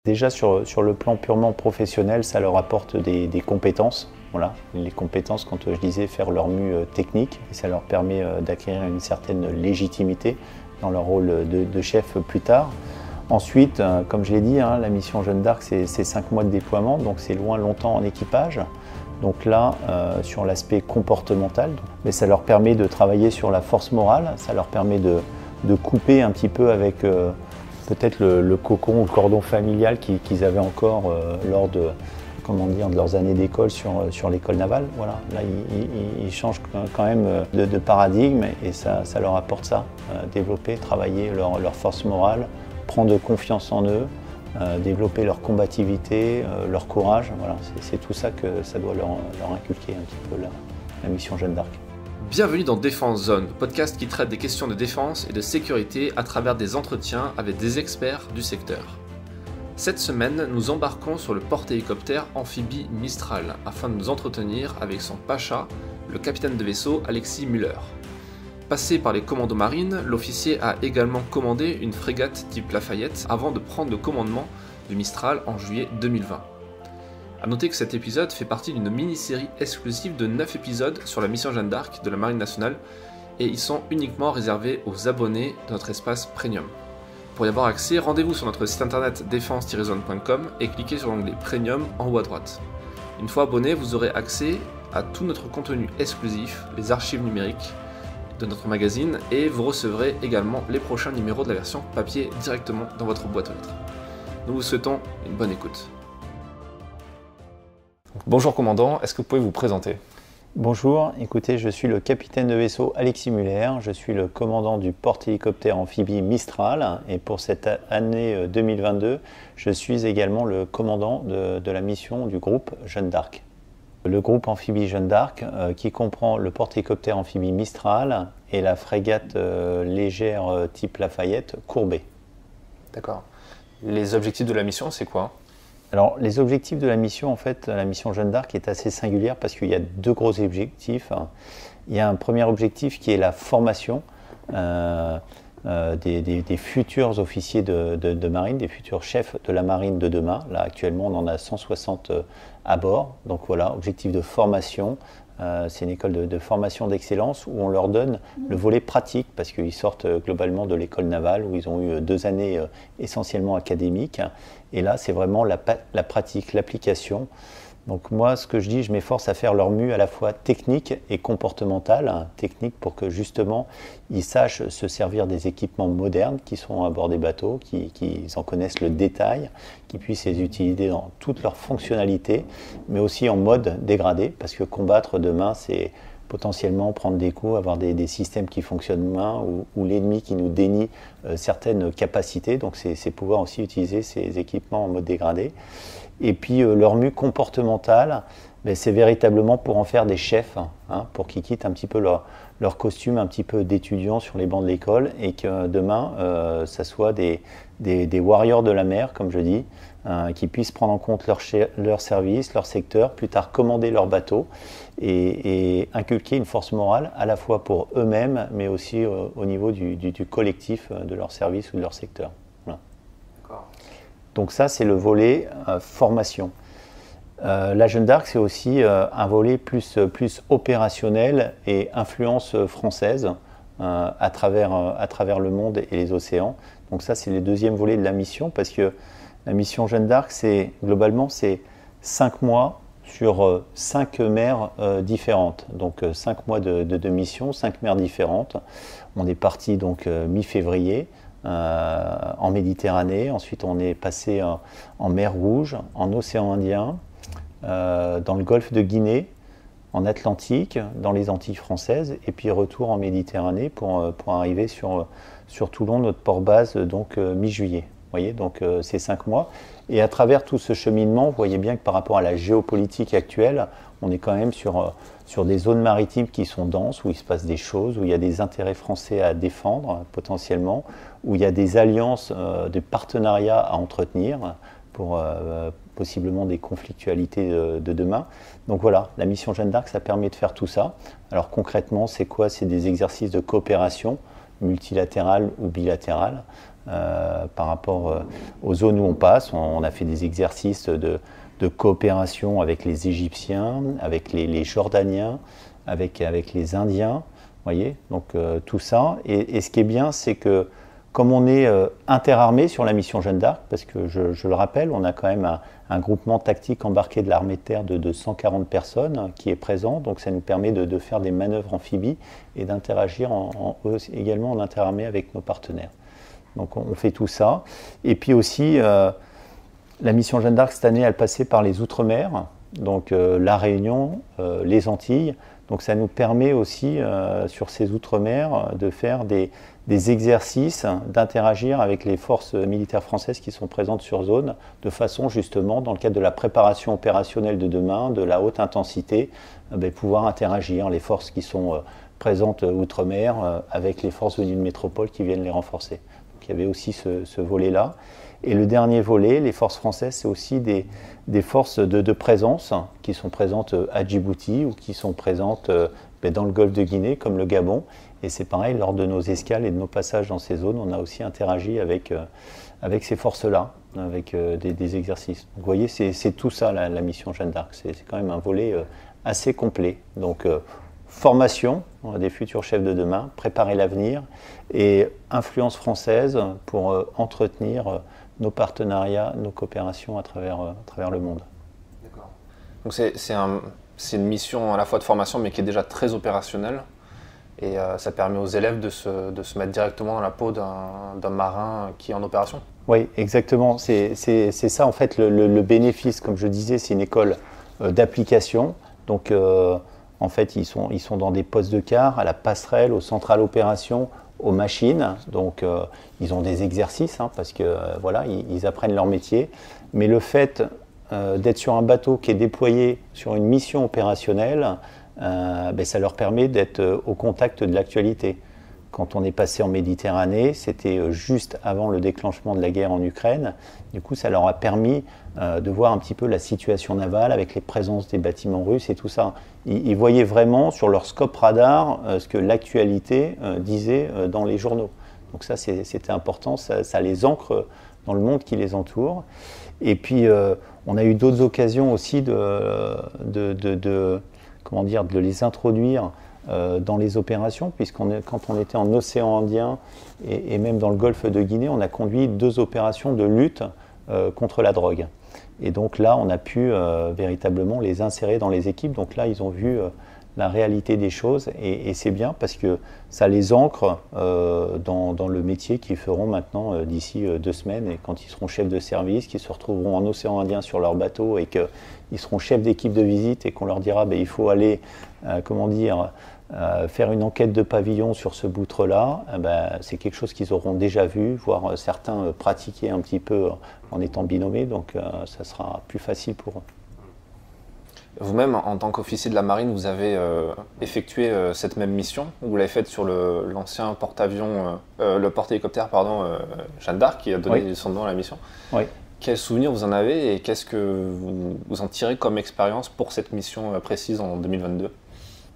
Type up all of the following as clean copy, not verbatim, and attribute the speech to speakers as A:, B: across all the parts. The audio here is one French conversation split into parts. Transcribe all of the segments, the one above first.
A: Déjà sur le plan purement professionnel, ça leur apporte des compétences. Voilà, les compétences, quand je disais faire leur mue technique, et ça leur permet d'acquérir une certaine légitimité dans leur rôle de chef plus tard. Ensuite, comme je l'ai dit, la mission Jeanne d'Arc, c'est 5 mois de déploiement, donc c'est loin longtemps en équipage. Donc là, sur l'aspect comportemental, mais ça leur permet de travailler sur la force morale, ça leur permet de couper un petit peu avec peut-être le cocon ou le cordon familial qu'ils avaient encore lors de leurs années d'école sur l'école navale. Voilà. Là, ils changent quand même de paradigme et ça leur apporte ça, développer, travailler leur force morale, prendre confiance en eux, développer leur combativité, leur courage. Voilà. C'est tout ça que ça doit leur inculquer un petit peu la mission Jeanne d'Arc.
B: Bienvenue dans Défense Zone, podcast qui traite des questions de défense et de sécurité à travers des entretiens avec des experts du secteur. Cette semaine, nous embarquons sur le porte-hélicoptère amphibie Mistral afin de nous entretenir avec son pacha, le capitaine de vaisseau Alexis Müller. Passé par les commandos marines, l'officier a également commandé une frégate type Lafayette avant de prendre le commandement du Mistral en juillet 2020. A noter que cet épisode fait partie d'une mini-série exclusive de 9 épisodes sur la mission Jeanne d'Arc de la Marine nationale et ils sont uniquement réservés aux abonnés de notre espace Premium. Pour y avoir accès, rendez-vous sur notre site internet défense-zone.com et cliquez sur l'onglet Premium en haut à droite. Une fois abonné, vous aurez accès à tout notre contenu exclusif, les archives numériques de notre magazine et vous recevrez également les prochains numéros de la version papier directement dans votre boîte aux lettres. Nous vous souhaitons une bonne écoute. Bonjour commandant, est-ce que vous pouvez vous présenter ?
A: Bonjour, écoutez, je suis le capitaine de vaisseau Alexis Müller, je suis le commandant du porte-hélicoptère amphibie Mistral et pour cette année 2022, je suis également le commandant de la mission du groupe Jeanne d'Arc. Le groupe amphibie Jeanne d'Arc qui comprend le porte-hélicoptère amphibie Mistral et la frégate légère type Lafayette Courbet.
B: D'accord. Les objectifs de la mission, c'est quoi ?
A: Alors, les objectifs de la mission, en fait, la mission Jeanne d'Arc est assez singulière parce qu'il y a deux gros objectifs. Il y a un premier objectif qui est la formation des futurs officiers de marine, des futurs chefs de la marine de demain. Là, actuellement, on en a 160 à bord. Donc voilà, objectif de formation. C'est une école de formation d'excellence où on leur donne le volet pratique parce qu'ils sortent globalement de l'école navale où ils ont eu 2 années essentiellement académiques. Et là, c'est vraiment la pratique, l'application. Donc moi, ce que je dis, je m'efforce à faire leur mue à la fois technique et comportementale. Technique pour que justement, ils sachent se servir des équipements modernes qui sont à bord des bateaux, qu'ils en connaissent le détail, qu'ils puissent les utiliser dans toutes leurs fonctionnalités, mais aussi en mode dégradé, parce que combattre demain, c'est potentiellement prendre des coups, avoir des systèmes qui fonctionnent moins ou l'ennemi qui nous dénie certaines capacités. Donc c'est pouvoir aussi utiliser ces équipements en mode dégradé. Et puis leur mue comportementale, c'est véritablement pour en faire des chefs, pour qu'ils quittent un petit peu leur costume un petit peu d'étudiants sur les bancs de l'école et que demain, ça soit des warriors de la mer, comme je dis, qui puissent prendre en compte leur service, leur secteur, plus tard commander leur bateau et inculquer une force morale à la fois pour eux-mêmes, mais aussi au niveau du collectif de leur service ou de leur secteur. Voilà. D'accord. Donc ça, c'est le volet formation. La Jeanne d'Arc, c'est aussi un volet plus opérationnel et influence française à travers le monde et les océans. Donc ça, c'est le deuxième volet de la mission, parce que la mission Jeanne d'Arc, globalement, c'est 5 mois sur 5 mers différentes. Donc 5 mois de mission, 5 mers différentes. On est parti donc mi-février. En Méditerranée, ensuite on est passé en mer Rouge, en océan Indien, dans le golfe de Guinée, en Atlantique, dans les Antilles françaises, et puis retour en Méditerranée pour arriver sur Toulon, notre port-base, donc mi-juillet. Vous voyez, donc c'est 5 mois. Et à travers tout ce cheminement, vous voyez bien que par rapport à la géopolitique actuelle, on est quand même sur des zones maritimes qui sont denses, où il se passe des choses, où il y a des intérêts français à défendre potentiellement, où il y a des alliances, des partenariats à entretenir pour possiblement des conflictualités de demain. Donc voilà, la mission Jeanne d'Arc, ça permet de faire tout ça. Alors concrètement, c'est quoi ? C'est des exercices de coopération multilatérale ou bilatérale, par rapport aux zones où on passe. On a fait des exercices de coopération avec les Égyptiens, avec les Jordaniens, avec les Indiens, voyez, donc tout ça. Et ce qui est bien, c'est que comme on est interarmé sur la mission Jeanne d'Arc, parce que je le rappelle, on a quand même un groupement tactique embarqué de l'armée de terre de 140 personnes qui est présent, donc ça nous permet de faire des manœuvres amphibies et d'interagir également en interarmée avec nos partenaires. Donc on fait tout ça. Et puis aussi, la mission Jeanne d'Arc cette année, elle passait par les Outre-mer, donc la Réunion, les Antilles. Donc ça nous permet aussi, sur ces Outre-mer, de faire des exercices, d'interagir avec les forces militaires françaises qui sont présentes sur zone, de façon justement, dans le cadre de la préparation opérationnelle de demain, de la haute intensité, pouvoir interagir, les forces qui sont présentes outre-mer avec les forces venues de métropole qui viennent les renforcer. Donc il y avait aussi ce volet-là. Et le dernier volet, les forces françaises, c'est aussi des forces de présence qui sont présentes à Djibouti ou qui sont présentes dans le golfe de Guinée, comme le Gabon. Et c'est pareil, lors de nos escales et de nos passages dans ces zones, on a aussi interagi avec ces forces-là, avec des exercices. Donc, vous voyez, c'est tout ça, la mission Jeanne d'Arc. C'est quand même un volet assez complet. Donc, formation des futurs chefs de demain, préparer l'avenir et influence française pour entretenir nos partenariats, nos coopérations à travers le monde.
B: D'accord. Donc c'est une mission à la fois de formation mais qui est déjà très opérationnelle et ça permet aux élèves de se mettre directement dans la peau d'un marin qui est en opération.
A: Oui, exactement. C'est ça en fait le bénéfice, comme je disais, c'est une école d'application. Donc en fait, ils sont dans des postes de quart, à la passerelle, aux centrales opérations, aux machines. Donc, ils ont des exercices, parce que voilà, ils apprennent leur métier. Mais le fait d'être sur un bateau qui est déployé sur une mission opérationnelle, ça leur permet d'être au contact de l'actualité. Quand on est passé en Méditerranée, c'était juste avant le déclenchement de la guerre en Ukraine. Du coup, ça leur a permis de voir un petit peu la situation navale avec les présences des bâtiments russes et tout ça. Ils voyaient vraiment sur leur scope radar ce que l'actualité disait dans les journaux. Donc ça, c'était important, ça les ancre dans le monde qui les entoure. Et puis, on a eu d'autres occasions aussi de les introduire dans les opérations, quand on était en océan Indien et même dans le golfe de Guinée, on a conduit 2 opérations de lutte contre la drogue. Et donc là, on a pu véritablement les insérer dans les équipes. Donc là, ils ont vu la réalité des choses et c'est bien parce que ça les ancre dans le métier qu'ils feront maintenant d'ici 2 semaines. Et quand ils seront chefs de service, qu'ils se retrouveront en océan Indien sur leur bateau et qu'ils seront chefs d'équipe de visite et qu'on leur dira il faut aller, faire une enquête de pavillon sur ce boutre-là, c'est quelque chose qu'ils auront déjà vu, voire certains pratiquer un petit peu en étant binômés, donc ça sera plus facile pour eux.
B: Vous-même, en tant qu'officier de la marine, vous avez effectué cette même mission. Vous l'avez faite sur l'ancien porte-avions, le porte-hélicoptère, Jeanne d'Arc, qui a donné son nom à la mission.
A: Oui.
B: Quels souvenirs vous en avez et qu'est-ce que vous en tirez comme expérience pour cette mission précise en 2022 ?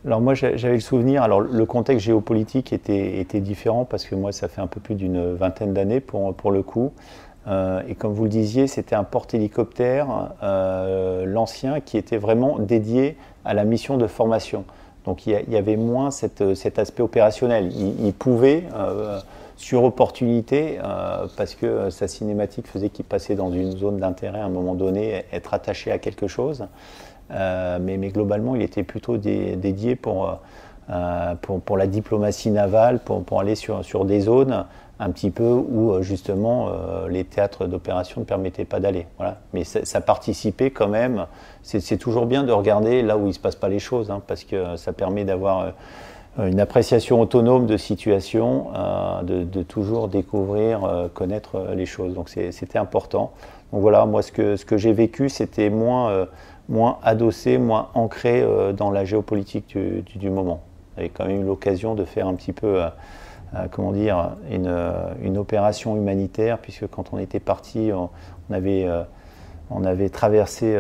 A: Alors moi j'avais le souvenir, alors le contexte géopolitique était différent parce que moi ça fait un peu plus d'une vingtaine d'années pour le coup. Et comme vous le disiez, c'était un porte-hélicoptère, l'ancien, qui était vraiment dédié à la mission de formation. Donc il y avait moins cet aspect opérationnel. Il pouvait, sur opportunité, parce que sa cinématique faisait qu'il passait dans une zone d'intérêt à un moment donné, être attaché à quelque chose. Mais globalement, il était plutôt dédié pour la diplomatie navale, pour aller sur des zones un petit peu où justement les théâtres d'opération ne permettaient pas d'aller. Voilà. Mais ça participait quand même. C'est toujours bien de regarder là où il ne se passe pas les choses, parce que ça permet d'avoir une appréciation autonome de situation, de toujours découvrir, connaître les choses. Donc c'était important. Donc voilà, moi ce que j'ai vécu, c'était moins adossé, moins ancré dans la géopolitique du moment. J'avais quand même eu l'occasion de faire un petit peu, une opération humanitaire, puisque quand on était parti, on avait On avait traversé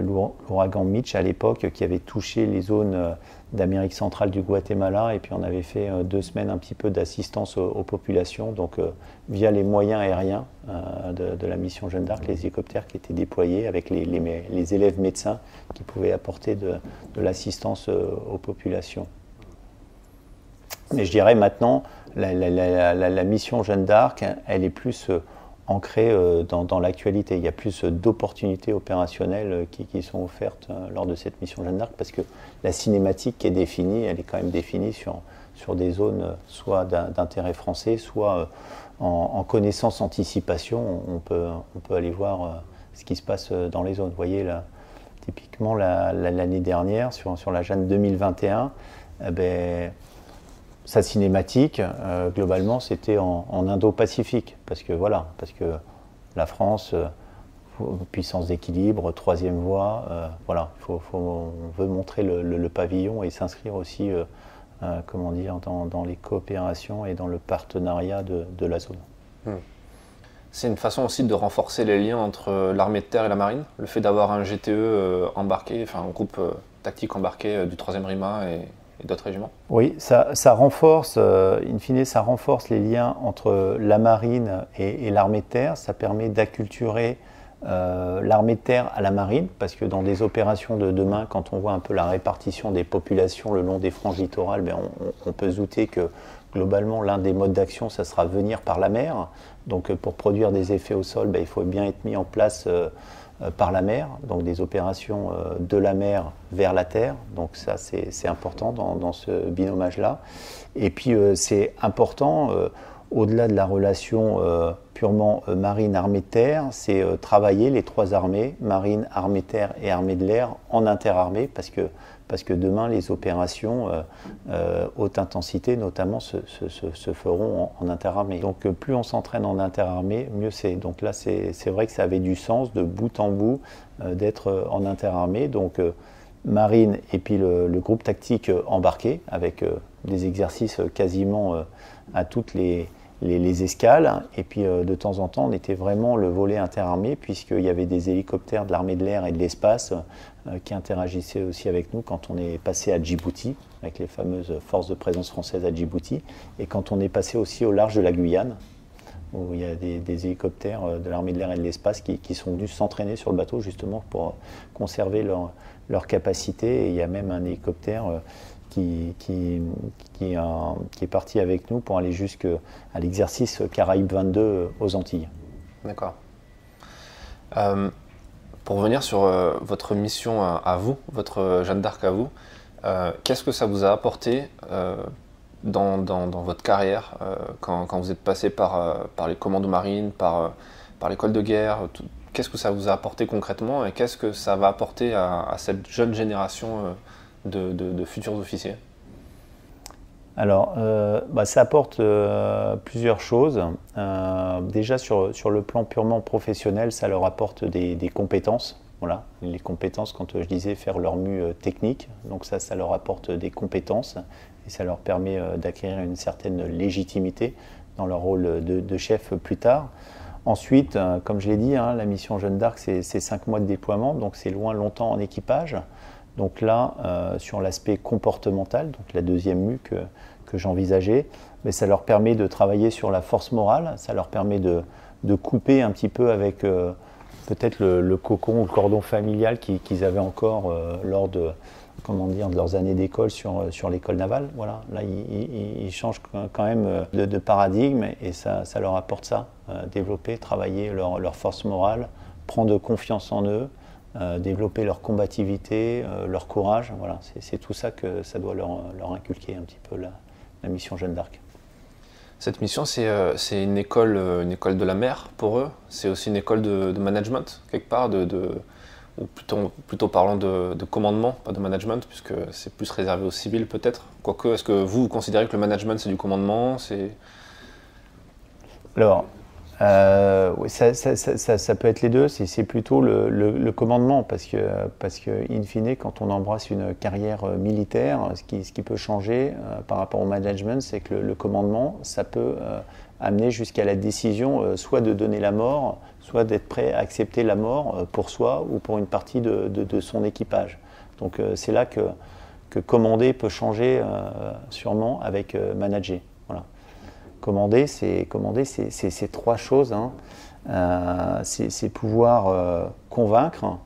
A: l'ouragan Mitch à l'époque qui avait touché les zones d'Amérique centrale du Guatemala et puis on avait fait 2 semaines un petit peu d'assistance aux populations, donc via les moyens aériens de la mission Jeanne d'Arc, les hélicoptères qui étaient déployés avec les élèves médecins qui pouvaient apporter de l'assistance aux populations. Mais je dirais maintenant, la mission Jeanne d'Arc, elle est plus ancrée dans l'actualité. Il y a plus d'opportunités opérationnelles qui sont offertes lors de cette mission Jeanne d'Arc parce que la cinématique qui est définie, elle est quand même définie sur des zones soit d'intérêt français, soit en connaissance anticipation. On peut aller voir ce qui se passe dans les zones. Vous voyez, là, typiquement l'année dernière, sur la Jeanne 2021, sa cinématique, globalement, c'était en Indo-Pacifique, parce que la France, puissance d'équilibre, 3e voie, on veut montrer le pavillon et s'inscrire aussi, dans les coopérations et dans le partenariat de la zone.
B: C'est une façon aussi de renforcer les liens entre l'armée de terre et la marine, le fait d'avoir un GTE embarqué, un groupe tactique embarqué du 3e RIMA et d'autres régiments.
A: Oui, ça renforce, in fine, ça renforce les liens entre la marine et l'armée de terre. Ça permet d'acculturer l'armée de terre à la marine, parce que dans des opérations de demain, quand on voit un peu la répartition des populations le long des franges littorales, on peut se douter que globalement, l'un des modes d'action, ça sera venir par la mer. Donc pour produire des effets au sol, il faut bien être mis en place par la mer, donc des opérations de la mer vers la terre, donc ça c'est important dans ce binomage-là. Et puis c'est important, au-delà de la relation purement marine-armée-terre, c'est travailler les 3 armées, marine, armée-terre et armée de l'air, en interarmée, parce que demain les opérations haute intensité notamment se feront en interarmée. Donc plus on s'entraîne en interarmée, mieux c'est. Donc là c'est vrai que ça avait du sens de bout en bout d'être en interarmée. Donc marine et puis le groupe tactique embarqué avec des exercices quasiment à toutes les escales. Et puis de temps en temps on était vraiment le volet interarmé puisqu'il y avait des hélicoptères de l'armée de l'air et de l'espace qui interagissaient aussi avec nous quand on est passé à Djibouti, avec les fameuses forces de présence françaises à Djibouti, et quand on est passé aussi au large de la Guyane, où il y a des hélicoptères de l'armée de l'air et de l'espace qui sont venus s'entraîner sur le bateau justement pour conserver leur capacité. Et il y a même un hélicoptère qui est parti avec nous pour aller jusqu'à l'exercice Caraïbes 22 aux Antilles.
B: D'accord. Pour revenir sur votre mission à vous, votre Jeanne d'Arc à vous, qu'est-ce que ça vous a apporté dans votre carrière quand vous êtes passé par les commandos marines, par l'école de guerre, qu'est-ce que ça vous a apporté concrètement et qu'est-ce que ça va apporter à cette jeune génération de futurs officiers?
A: Alors, ça apporte plusieurs choses. Déjà, sur le plan purement professionnel, ça leur apporte des compétences. Voilà, les compétences, quand je disais faire leur mue technique, donc ça leur apporte des compétences et ça leur permet d'acquérir une certaine légitimité dans leur rôle de chef plus tard. Ensuite, comme je l'ai dit, la mission Jeanne d'Arc, c'est 5 mois de déploiement, donc c'est longtemps en équipage. Donc là, sur l'aspect comportemental, donc la 2e mue que j'envisageais, mais ça leur permet de travailler sur la force morale, ça leur permet de couper un petit peu avec peut-être le cocon ou le cordon familial qu'ils avaient encore lors de leurs années d'école sur l'école navale. Voilà, là, ils changent quand même de paradigme et ça leur apporte ça, développer, travailler leur force morale, prendre confiance en eux, développer leur combativité, leur courage. Voilà, c'est tout ça que ça doit leur inculquer un petit peu la mission Jeanne d'Arc.
B: Cette mission, c'est une école de la mer pour eux. C'est aussi une école de management, quelque part, ou plutôt parlant de commandement, pas de management, puisque c'est plus réservé aux civils peut-être. Quoique, est-ce que vous considérez que le management, c'est du commandement?
A: Alors, oui, ça peut être les deux, c'est plutôt le commandement, parce que in fine, quand on embrasse une carrière militaire, ce qui peut changer par rapport au management, c'est que le commandement, ça peut amener jusqu'à la décision soit de donner la mort, soit d'être prêt à accepter la mort pour soi ou pour une partie de son équipage. Donc c'est là que commander peut changer sûrement avec manager. Voilà. Commander, c'est trois choses. Hein. C'est pouvoir convaincre,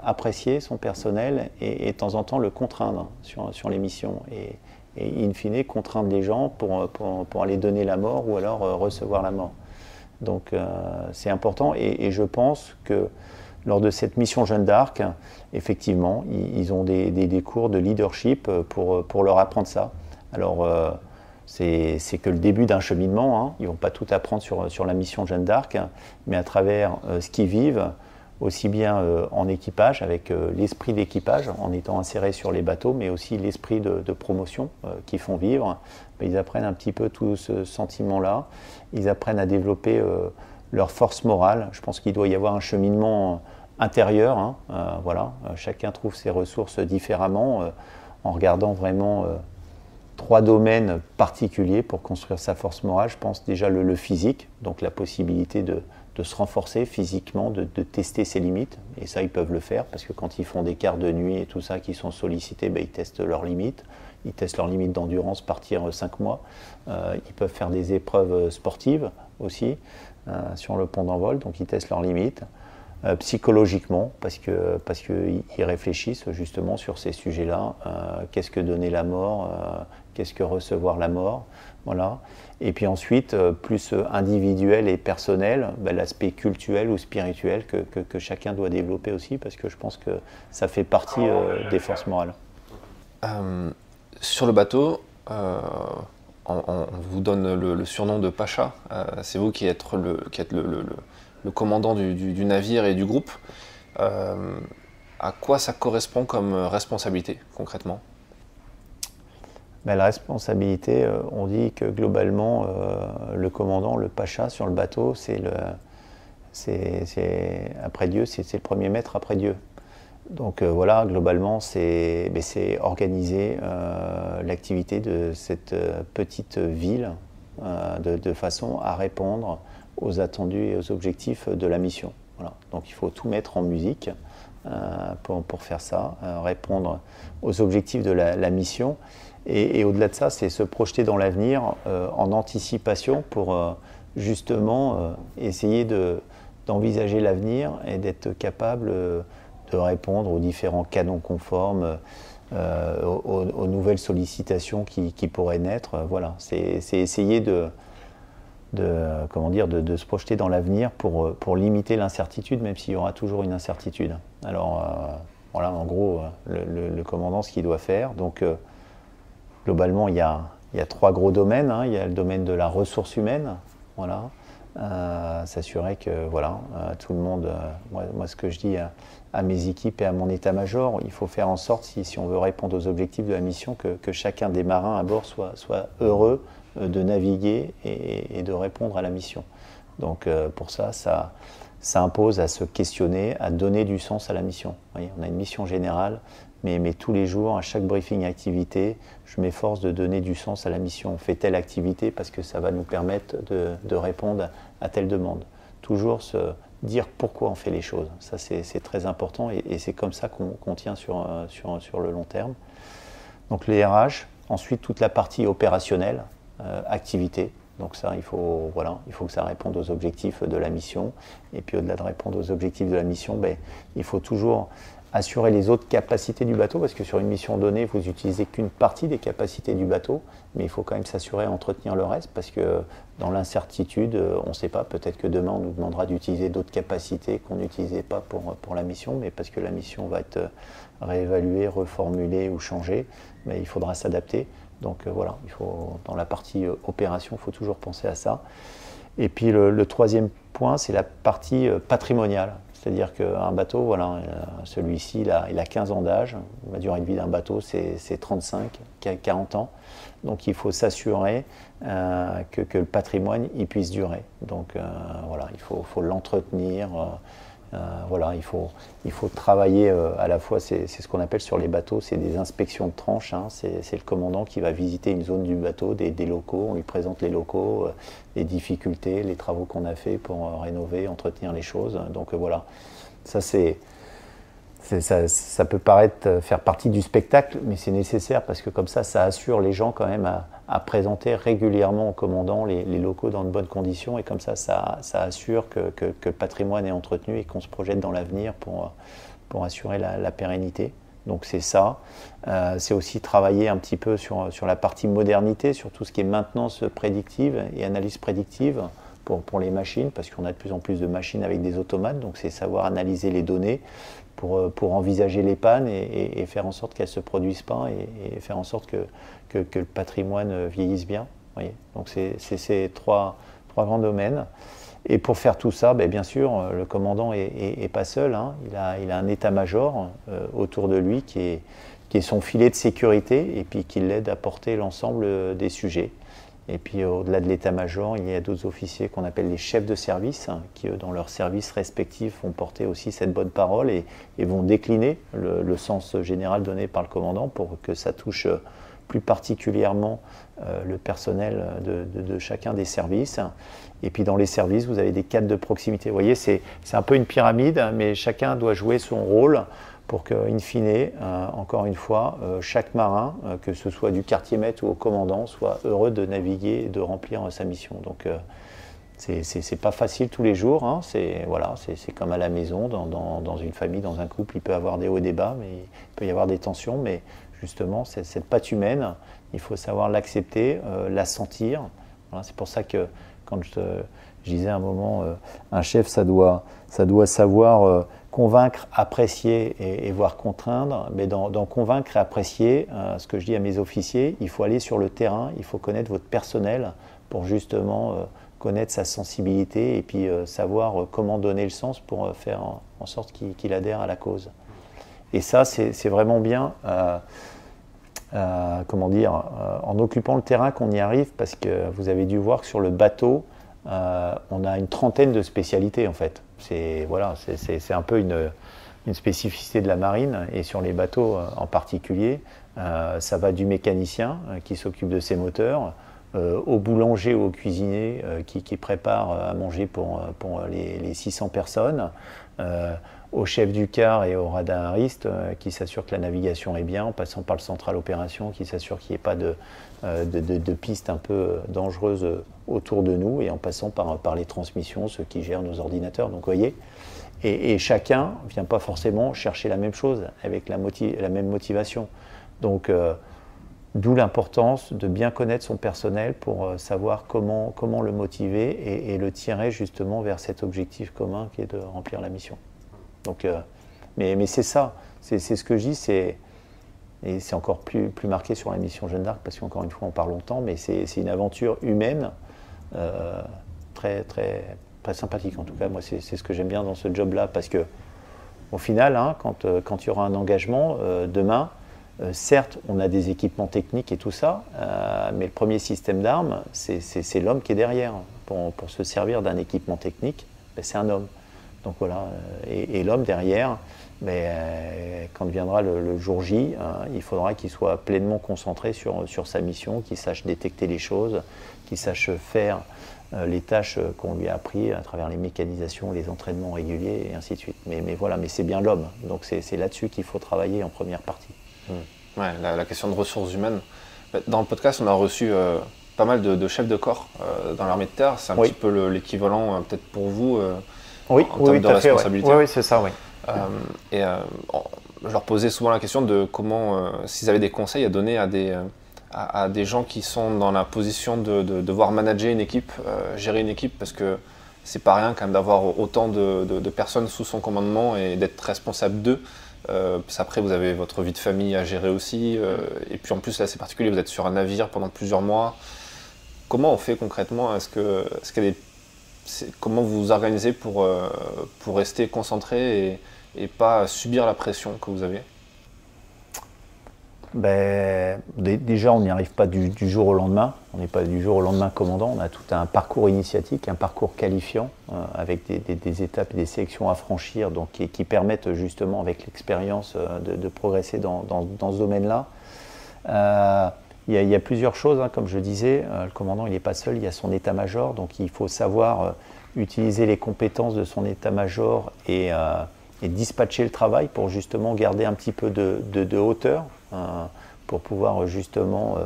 A: apprécier son personnel et de temps en temps le contraindre sur les missions. Et in fine, contraindre les gens pour aller donner la mort ou alors recevoir la mort. Donc c'est important et je pense que lors de cette mission Jeanne d'Arc, effectivement, ils ont des cours de leadership pour leur apprendre ça. Alors c'est que le début d'un cheminement, hein. Ils ne vont pas tout apprendre sur la mission Jeanne d'Arc, mais à travers ce qu'ils vivent, aussi bien en équipage, avec l'esprit d'équipage, en étant insérés sur les bateaux, mais aussi l'esprit de promotion qu'ils font vivre. Ils apprennent un petit peu tout ce sentiment-là. Ils apprennent à développer leur force morale. Je pense qu'il doit y avoir un cheminement intérieur. Hein. Voilà. Chacun trouve ses ressources différemment, en regardant vraiment trois domaines particuliers pour construire sa force morale. Je pense déjà le physique, donc la possibilité de se renforcer physiquement, de tester ses limites. Et ça, ils peuvent le faire parce que quand ils font des quarts de nuit et tout ça, qui sont sollicités, ben, ils testent leurs limites. Ils testent leurs limites d'endurance, partir 5 mois. Ils peuvent faire des épreuves sportives aussi sur le pont d'envol, donc ils testent leurs limites. Psychologiquement, parce qu'ils réfléchissent justement sur ces sujets-là. Qu'est-ce que donner la mort, qu'est-ce que recevoir la mort, voilà. Et puis ensuite, plus individuel et personnel, ben, l'aspect cultuel ou spirituel que chacun doit développer aussi, parce que je pense que ça fait partie des forces morales.
B: Sur le bateau, on vous donne le surnom de Pacha. C'est vous qui êtes le commandant du navire et du groupe. À quoi ça correspond comme responsabilité, concrètement ?
A: Ben, la responsabilité, on dit que globalement, le commandant, le Pacha sur le bateau, c'est après Dieu, c'est le premier maître après Dieu. Donc voilà, globalement, c'est organiser l'activité de cette petite ville de façon à répondre aux attendus et aux objectifs de la mission. Voilà. Donc il faut tout mettre en musique pour faire ça, répondre aux objectifs de la mission. Et au-delà de ça, c'est se projeter dans l'avenir en anticipation pour justement essayer d'envisager l'avenir et d'être capable de répondre aux différents canons conformes, aux nouvelles sollicitations qui pourraient naître. Voilà. C'est essayer de se projeter dans l'avenir pour limiter l'incertitude, même s'il y aura toujours une incertitude. Alors voilà, en gros, le commandant, ce qu'il doit faire. Donc globalement, il y a 3 gros domaines. Hein. Il y a le domaine de la ressource humaine, voilà. S'assurer que voilà, tout le monde, moi ce que je dis à mes équipes et à mon état-major, il faut faire en sorte, si on veut répondre aux objectifs de la mission, que chacun des marins à bord soit heureux de naviguer et de répondre à la mission. Donc pour ça impose à se questionner, à donner du sens à la mission. Vous voyez, on a une mission générale, mais tous les jours, à chaque briefing activité, je m'efforce de donner du sens à la mission. On fait telle activité parce que ça va nous permettre de répondre à telle demande. Toujours se dire pourquoi on fait les choses. Ça, c'est très important et c'est comme ça qu'on tient sur le long terme. Donc les RH, ensuite toute la partie opérationnelle, activité. Donc ça, il faut que ça réponde aux objectifs de la mission. Et puis au-delà de répondre aux objectifs de la mission, ben, il faut toujours assurer les autres capacités du bateau, parce que sur une mission donnée, vous n'utilisez qu'une partie des capacités du bateau, mais il faut quand même s'assurer d'entretenir le reste, parce que dans l'incertitude, on ne sait pas, peut-être que demain on nous demandera d'utiliser d'autres capacités qu'on n'utilisait pas pour la mission, mais parce que la mission va être réévaluée, reformulée ou changée, mais il faudra s'adapter. Donc voilà, dans la partie opération, il faut toujours penser à ça. Et puis le troisième point, c'est la partie patrimoniale. C'est-à-dire qu'un bateau, voilà, celui-ci, il a 15 ans d'âge. La durée de vie d'un bateau, c'est 35, 40 ans. Donc il faut s'assurer que le patrimoine il puisse durer. Donc voilà, il faut l'entretenir, Voilà, il faut travailler à la fois, c'est ce qu'on appelle sur les bateaux, c'est des inspections de tranches. Hein, c'est le commandant qui va visiter une zone du bateau, des locaux, on lui présente les locaux, les difficultés, les travaux qu'on a fait pour rénover, entretenir les choses. Donc voilà, ça ça peut paraître faire partie du spectacle, mais c'est nécessaire parce que comme ça assure les gens quand même à présenter régulièrement au commandant les locaux dans de bonnes conditions, et comme ça assure que le patrimoine est entretenu et qu'on se projette dans l'avenir pour assurer la pérennité. Donc c'est ça. C'est aussi travailler un petit peu sur la partie modernité, sur tout ce qui est maintenance prédictive et analyse prédictive pour les machines, parce qu'on a de plus en plus de machines avec des automates, donc c'est savoir analyser les données pour envisager les pannes et faire en sorte qu'elles ne se produisent pas et faire en sorte que le patrimoine vieillisse bien. Voyez. Donc c'est ces trois grands domaines. Et pour faire tout ça, bien sûr, le commandant est pas seul. Hein. Il a un état-major autour de lui qui est son filet de sécurité et puis qui l'aide à porter l'ensemble des sujets. Et puis au-delà de l'état-major, il y a d'autres officiers qu'on appelle les chefs de service, hein, qui dans leurs services respectifs vont porter aussi cette bonne parole et vont décliner le sens général donné par le commandant pour que ça touche plus particulièrement le personnel de chacun des services. Et puis dans les services, vous avez des cadres de proximité. Vous voyez, c'est un peu une pyramide, mais chacun doit jouer son rôle pour que, in fine, encore une fois, chaque marin, que ce soit du quartier-maître ou au commandant, soit heureux de naviguer et de remplir sa mission. Donc c'est pas facile tous les jours, hein. C'est comme à la maison, dans une famille, dans un couple, il peut y avoir des hauts et des bas, mais il peut y avoir des tensions, mais justement, cette patte humaine, il faut savoir l'accepter, la sentir. Voilà, c'est pour ça que quand je disais à un moment, un chef, ça doit savoir convaincre, apprécier et voire contraindre. Mais dans convaincre et apprécier, ce que je dis à mes officiers, il faut aller sur le terrain, il faut connaître votre personnel pour justement connaître sa sensibilité et puis savoir comment donner le sens pour faire en sorte qu'il adhère à la cause. Et ça, c'est vraiment bien, en occupant le terrain qu'on y arrive, parce que vous avez dû voir que sur le bateau, on a une trentaine de spécialités en fait. C'est un peu une spécificité de la marine, et sur les bateaux en particulier, ça va du mécanicien qui s'occupe de ses moteurs, au boulanger ou au cuisinier qui prépare à manger pour les 600 personnes, au chef du quart et au radariste qui s'assure que la navigation est bien, en passant par le central opération qui s'assure qu'il n'y ait pas de pistes un peu dangereuses autour de nous, et en passant par les transmissions, ceux qui gèrent nos ordinateurs. Donc vous voyez, et chacun ne vient pas forcément chercher la même chose avec la même motivation. Donc d'où l'importance de bien connaître son personnel pour savoir comment le motiver et le tirer justement vers cet objectif commun qui est de remplir la mission. Donc, mais c'est ça, c'est ce que je dis, et c'est encore plus marqué sur la mission Jeanne d'Arc, parce qu'encore une fois on parle longtemps, mais c'est une aventure humaine très, très, très sympathique. En tout cas, moi c'est ce que j'aime bien dans ce job-là, parce que au final, hein, quand il y aura un engagement demain, certes on a des équipements techniques et tout ça, mais le premier système d'armes, c'est l'homme qui est derrière. Pour se servir d'un équipement technique, c'est un homme. Donc voilà, et l'homme derrière, quand viendra le jour J, il faudra qu'il soit pleinement concentré sur sa mission, qu'il sache détecter les choses, qu'il sache faire les tâches qu'on lui a apprises à travers les mécanisations, les entraînements réguliers et ainsi de suite. Mais voilà, mais c'est bien l'homme, donc c'est là-dessus qu'il faut travailler en première partie.
B: Ouais, la question de ressources humaines. Dans le podcast, on a reçu pas mal de chefs de corps dans l'armée de terre. C'est un petit peu l'équivalent peut-être pour vous en termes de responsabilité.
A: Oui, c'est ça, oui.
B: Je leur posais souvent la question de comment, s'ils avaient des conseils à donner à des gens qui sont dans la position de devoir manager une équipe, gérer une équipe, parce que c'est pas rien quand même d'avoir autant de personnes sous son commandement et d'être responsable d'eux. Après, vous avez votre vie de famille à gérer aussi, et puis en plus là c'est particulier, vous êtes sur un navire pendant plusieurs mois. Comment on fait concrètement? Comment vous vous organisez pour rester concentré et pas subir la pression que vous avez?
A: Déjà, on n'y arrive pas du jour au lendemain. On n'est pas du jour au lendemain commandant. On a tout un parcours initiatique, un parcours qualifiant, avec des étapes et des sélections à franchir, donc, qui permettent justement, avec l'expérience, de progresser dans ce domaine-là. Il y a plusieurs choses, comme je disais. Le commandant, il n'est pas seul, il y a son état-major. Donc, il faut savoir utiliser les compétences de son état-major et dispatcher le travail pour justement garder un petit peu de hauteur, pour pouvoir justement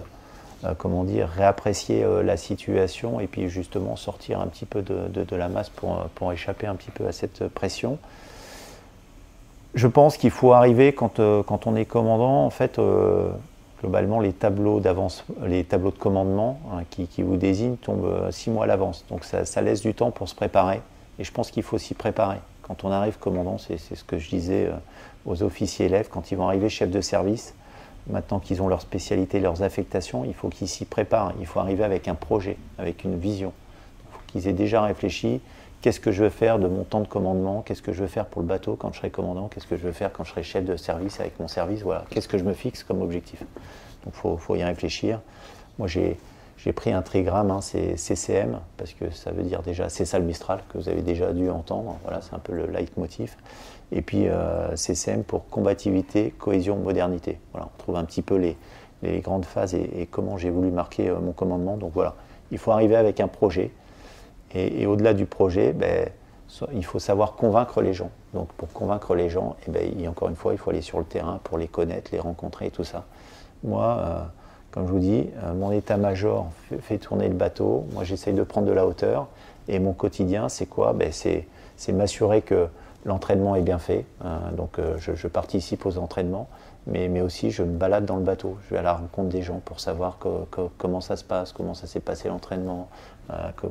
A: réapprécier la situation et puis justement sortir un petit peu de la masse pour échapper un petit peu à cette pression. Je pense qu'il faut arriver quand on est commandant, en fait, globalement les tableaux de commandement qui vous désignent tombent 6 mois à l'avance. Donc ça laisse du temps pour se préparer et je pense qu'il faut s'y préparer. Quand on arrive commandant, c'est ce que je disais aux officiers élèves, quand ils vont arriver chefs de service, maintenant qu'ils ont leur spécialité, leurs affectations, il faut qu'ils s'y préparent. Il faut arriver avec un projet, avec une vision. Il faut qu'ils aient déjà réfléchi, qu'est-ce que je veux faire de mon temps de commandement, qu'est-ce que je veux faire pour le bateau quand je serai commandant, qu'est-ce que je veux faire quand je serai chef de service avec mon service, voilà, qu'est-ce que je me fixe comme objectif. Donc il faut y réfléchir. Moi j'ai pris un trigramme, c'est CCM, parce que ça veut dire déjà Cessal Mistral, que vous avez déjà dû entendre, voilà, c'est un peu le leitmotiv. Et puis CCM pour combativité, cohésion, modernité. Voilà, on trouve un petit peu les grandes phases et comment j'ai voulu marquer mon commandement. Donc voilà, il faut arriver avec un projet. Et au-delà du projet, il faut savoir convaincre les gens. Donc pour convaincre les gens, encore une fois, il faut aller sur le terrain pour les connaître, les rencontrer et tout ça. Moi, comme je vous dis, mon état-major fait tourner le bateau. Moi, j'essaye de prendre de la hauteur. Et mon quotidien, c'est quoi? C'est m'assurer que l'entraînement est bien fait. Donc, je participe aux entraînements. Mais aussi, je me balade dans le bateau. Je vais à la rencontre des gens pour savoir comment ça se passe, comment ça s'est passé l'entraînement,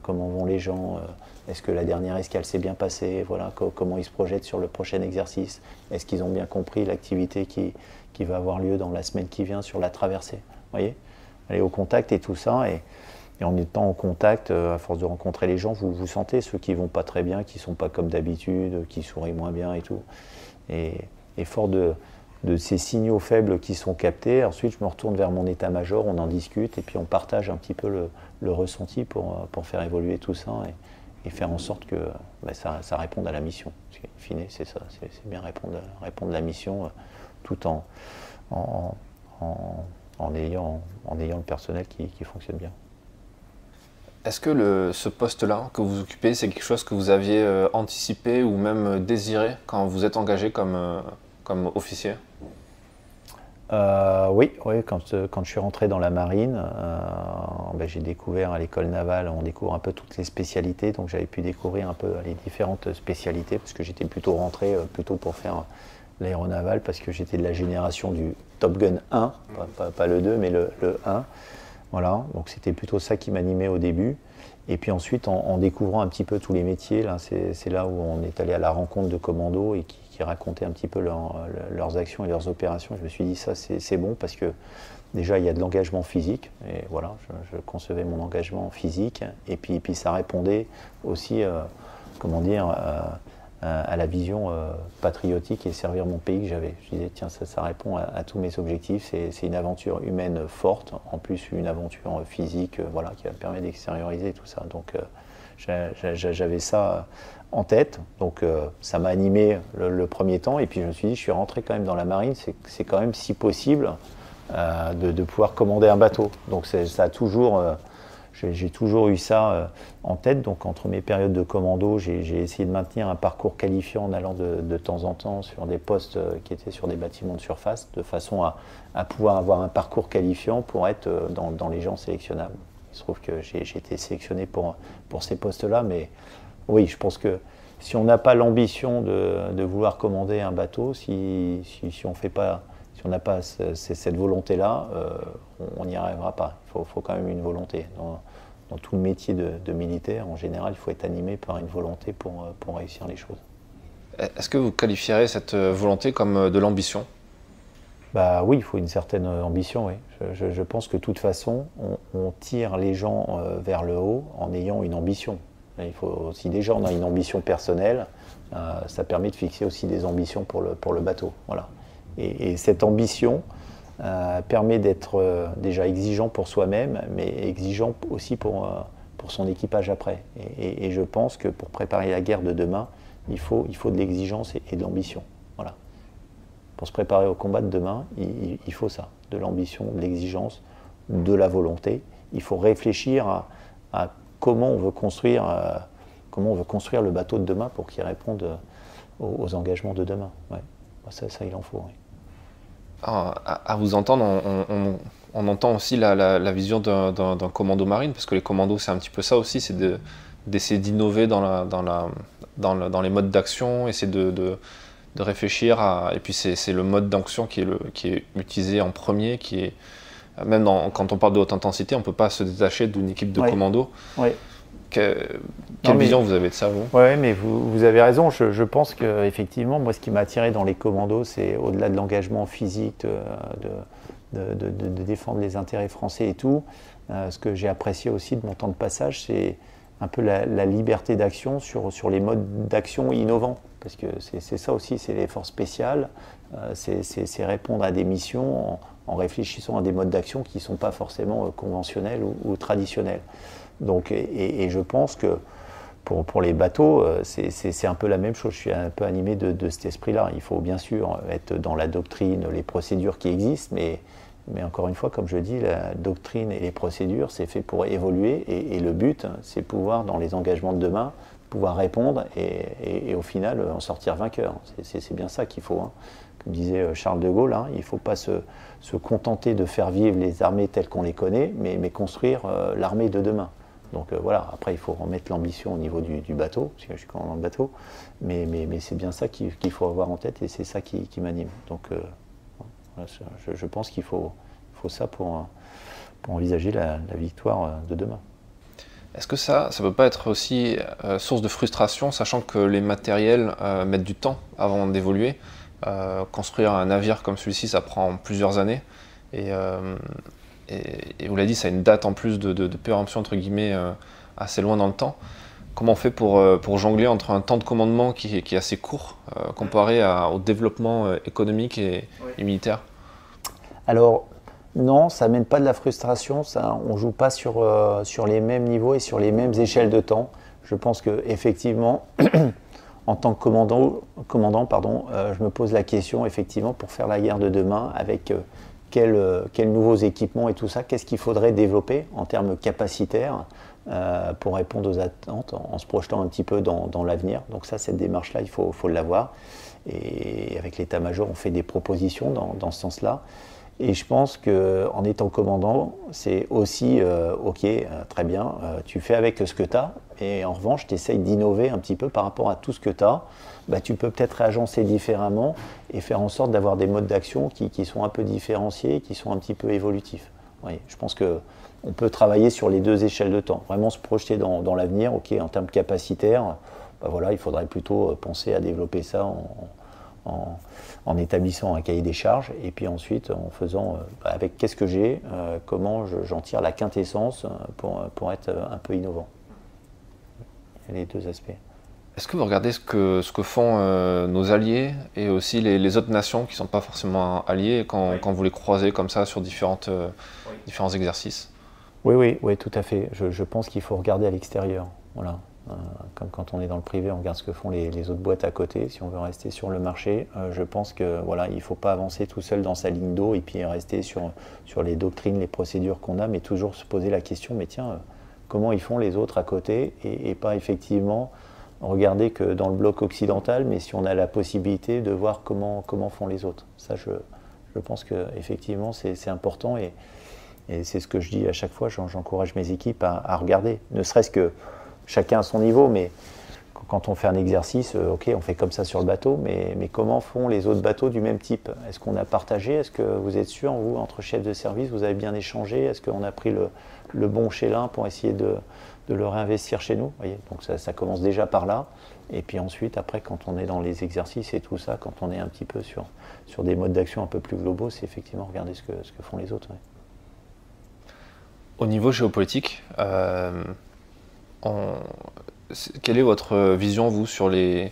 A: comment vont les gens. Est-ce que la dernière escale s'est bien passée? Voilà, comment ils se projettent sur le prochain exercice? Est-ce qu'ils ont bien compris l'activité qui va avoir lieu dans la semaine qui vient sur la traversée? Vous voyez, aller au contact et tout ça, et en étant au contact, à force de rencontrer les gens, vous sentez ceux qui vont pas très bien, qui sont pas comme d'habitude, qui sourient moins bien et tout. Et fort de ces signaux faibles qui sont captés, ensuite je me retourne vers mon état-major, on en discute et puis on partage un petit peu le ressenti pour faire évoluer tout ça et faire en sorte que ça réponde à la mission. Parce qu'in fine, c'est ça, c'est bien répondre à la mission tout en ayant le personnel qui fonctionne bien.
B: Est-ce que ce poste-là que vous occupez, c'est quelque chose que vous aviez anticipé ou même désiré quand vous êtes engagé comme officier?
A: Oui, quand je suis rentré dans la marine, j'ai découvert à l'école navale, on découvre un peu toutes les spécialités, donc j'avais pu découvrir un peu les différentes spécialités, parce que j'étais plutôt rentré plutôt pour faire l'aéronaval, parce que j'étais de la génération du Top Gun 1, pas le 2, mais le 1. Voilà, donc c'était plutôt ça qui m'animait au début. Et puis ensuite, en découvrant un petit peu tous les métiers, là, c'est là où on est allé à la rencontre de commandos et qui racontaient un petit peu leurs actions et leurs opérations. Je me suis dit, ça c'est bon parce que déjà il y a de l'engagement physique. Et voilà, je concevais mon engagement physique. Et puis ça répondait aussi, à la vision patriotique et servir mon pays que j'avais. Je disais, tiens, ça répond à tous mes objectifs. C'est une aventure humaine forte, en plus une aventure physique qui va me permettre d'extérioriser tout ça. Donc j'avais ça en tête. Donc ça m'a animé le premier temps. Et puis je me suis dit, je suis rentré quand même dans la marine, c'est quand même si possible de pouvoir commander un bateau. Donc ça a toujours... J'ai toujours eu ça en tête, donc entre mes périodes de commando, j'ai essayé de maintenir un parcours qualifiant en allant de temps en temps sur des postes qui étaient sur des bâtiments de surface, de façon à pouvoir avoir un parcours qualifiant pour être dans les gens sélectionnables. Il se trouve que j'ai été sélectionné pour ces postes-là, mais oui, je pense que si on n'a pas l'ambition de vouloir commander un bateau, si on fait pas... Si on n'a pas cette volonté-là, on n'y arrivera pas. Il faut quand même une volonté. Dans tout le métier de militaire, en général, il faut être animé par une volonté pour réussir les choses.
B: Est-ce que vous qualifieriez cette volonté comme de l'ambition?
A: Oui, il faut une certaine ambition, oui. Je pense que de toute façon, on tire les gens vers le haut en ayant une ambition. Si déjà on a une ambition personnelle, ça permet de fixer aussi des ambitions pour le bateau. Voilà. Et cette ambition, permet d'être déjà exigeant pour soi-même, mais exigeant aussi pour son équipage après. Et je pense que pour préparer la guerre de demain, il faut de l'exigence et de l'ambition. Voilà. Pour se préparer au combat de demain, il faut ça, de l'ambition, de l'exigence, de la volonté. Il faut réfléchir à comment on veut construire le bateau de demain pour qu'il réponde aux engagements de demain. Ouais. Ça, il en faut. Oui.
B: À vous entendre, on entend aussi la vision d'un commando marine, parce que les commandos, c'est un petit peu ça aussi, c'est d'essayer d'innover dans les modes d'action, essayer de réfléchir et puis c'est le mode d'action qui est utilisé en premier, même quand on parle de haute intensité, on ne peut pas se détacher d'une équipe de commandos.
A: Oui.
B: Quelle vision vous avez de ça, vous?
A: Oui, mais vous avez raison. Je pense qu'effectivement, moi, ce qui m'a attiré dans les commandos, c'est au-delà de l'engagement physique, de défendre les intérêts français et tout. Ce que j'ai apprécié aussi de mon temps de passage, c'est un peu la liberté d'action sur les modes d'action innovants. Parce que c'est ça aussi, c'est les forces spéciales. C'est répondre à des missions en réfléchissant à des modes d'action qui ne sont pas forcément conventionnels ou traditionnels. Donc, et je pense que pour les bateaux, c'est un peu la même chose. Je suis un peu animé de cet esprit-là. Il faut bien sûr être dans la doctrine, les procédures qui existent, mais encore une fois, comme je dis, la doctrine et les procédures, c'est fait pour évoluer. Et le but, c'est pouvoir, dans les engagements de demain, pouvoir répondre et au final en sortir vainqueur. C'est bien ça qu'il faut. Hein. Comme disait Charles de Gaulle, hein, il ne faut pas se contenter de faire vivre les armées telles qu'on les connaît, mais construire l'armée de demain. Donc voilà, après il faut remettre l'ambition au niveau du bateau, parce que je suis quand même dans le bateau, mais c'est bien ça qu'il faut avoir en tête et c'est ça qui m'anime. Donc voilà, je pense qu'il faut ça pour envisager la victoire de demain.
B: Est-ce que ça ne peut pas être aussi source de frustration, sachant que les matériels mettent du temps avant d'évoluer? Construire un navire comme celui-ci, ça prend plusieurs années. Et vous l'avez dit, ça a une date en plus de péremption, entre guillemets, assez loin dans le temps. Comment on fait pour jongler entre un temps de commandement qui est assez court, comparé au développement économique et militaire?
A: Alors, non, ça ne mène pas de la frustration, on ne joue pas sur les mêmes niveaux et sur les mêmes échelles de temps. Je pense qu'effectivement, en tant que commandant, je me pose la question, effectivement, pour faire la guerre de demain, avec quels nouveaux équipements et tout ça, qu'est-ce qu'il faudrait développer en termes capacitaires pour répondre aux attentes, en se projetant un petit peu dans l'avenir. Donc ça, cette démarche-là, il faut l'avoir. Et avec l'état-major, on fait des propositions dans ce sens-là. Et je pense qu'en étant commandant, c'est aussi, ok, très bien, tu fais avec ce que tu as, et en revanche, tu essayes d'innover un petit peu par rapport à tout ce que tu as. Bah, tu peux peut-être réagencer différemment et faire en sorte d'avoir des modes d'action qui sont un peu différenciés, qui sont un petit peu évolutifs. Oui, je pense qu'on peut travailler sur les deux échelles de temps, vraiment se projeter dans l'avenir. Ok, en termes capacitaires, bah voilà, il faudrait plutôt penser à développer ça en établissant un cahier des charges, et puis ensuite en faisant avec qu'est-ce que j'ai, comment j'en tire la quintessence pour être un peu innovant. Il y a les deux aspects.
B: Est-ce que vous regardez ce que font nos alliés et aussi les autres nations qui ne sont pas forcément alliés quand vous les croisez comme ça sur différents exercices?
A: Oui, tout à fait. Je pense qu'il faut regarder à l'extérieur. Voilà. Comme quand on est dans le privé, on regarde ce que font les autres boîtes à côté. Si on veut rester sur le marché, je pense que voilà, il ne faut pas avancer tout seul dans sa ligne d'eau et puis rester sur les doctrines, les procédures qu'on a, mais toujours se poser la question, mais tiens, comment ils font les autres à côté et pas effectivement regarder que dans le bloc occidental, mais si on a la possibilité de voir comment font les autres. Ça, je pense qu'effectivement, c'est important et c'est ce que je dis à chaque fois, j'encourage mes équipes à regarder, ne serait-ce que chacun à son niveau, mais quand on fait un exercice, ok, on fait comme ça sur le bateau, mais comment font les autres bateaux du même type? Est-ce qu'on a partagé? Est-ce que vous êtes sûr, vous, entre chefs de service, vous avez bien échangé? Est-ce qu'on a pris le bon chez l'un pour essayer de le réinvestir chez nous? Voyez, donc ça commence déjà par là. Et puis ensuite, après, quand on est dans les exercices et tout ça, quand on est un petit peu sur des modes d'action un peu plus globaux, c'est effectivement regarder ce que font les autres. Ouais.
B: Au niveau géopolitique, quelle est votre vision, vous, sur le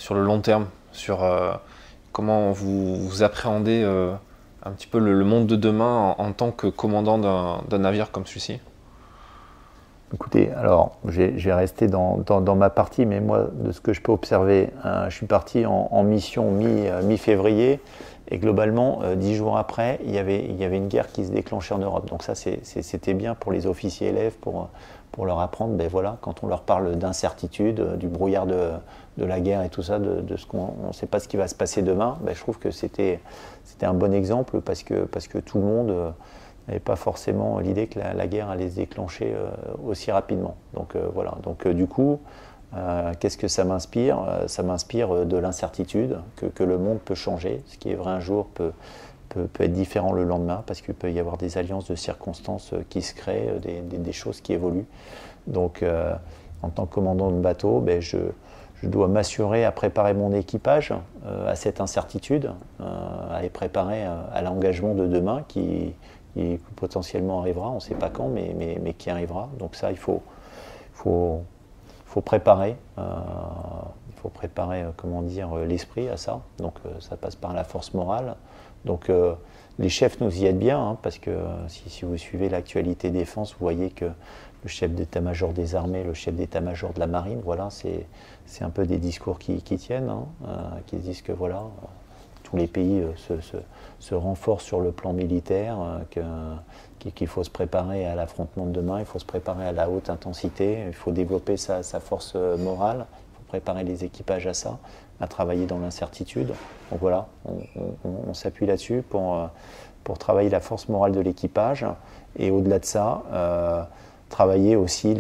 B: long terme, sur comment vous appréhendez un petit peu le monde de demain en tant que commandant d'un navire comme celui-ci?
A: Écoutez, alors je vais rester dans ma partie, mais moi, de ce que je peux observer, je suis parti en mission mi-février, et globalement, 10 jours après, il y avait une guerre qui se déclenchait en Europe. Donc ça, c'était bien pour les officiers élèves, pour leur apprendre, ben voilà, quand on leur parle d'incertitude, du brouillard de la guerre et tout ça, de ce qu'on ne sait pas ce qui va se passer demain, ben je trouve que c'était un bon exemple parce que tout le monde n'avait pas forcément l'idée que la guerre allait se déclencher aussi rapidement. Donc voilà. Donc du coup, qu'est-ce que ça m'inspire? Ça m'inspire de l'incertitude, que le monde peut changer. Ce qui est vrai un jour peut être différent le lendemain, parce qu'il peut y avoir des alliances de circonstances qui se créent, des choses qui évoluent. Donc en tant que commandant de bateau, ben, je dois m'assurer à préparer mon équipage à cette incertitude, à les préparer à l'engagement de demain qui potentiellement arrivera, on ne sait pas quand, mais qui arrivera. Donc ça, il faut préparer. Il faut préparer, comment dire, l'esprit à ça. Donc ça passe par la force morale. Donc les chefs nous y aident bien, hein, parce que si vous suivez l'actualité défense, vous voyez que le chef d'état-major des armées, le chef d'état-major de la marine, voilà, c'est un peu des discours qui tiennent, hein, qui disent que voilà, tous les pays se renforcent sur le plan militaire, qu'il faut se préparer à l'affrontement de demain, il faut se préparer à la haute intensité, il faut développer sa force morale, il faut préparer les équipages à ça, à travailler dans l'incertitude. Donc voilà, on s'appuie là-dessus pour travailler la force morale de l'équipage, et au-delà de ça, travailler aussi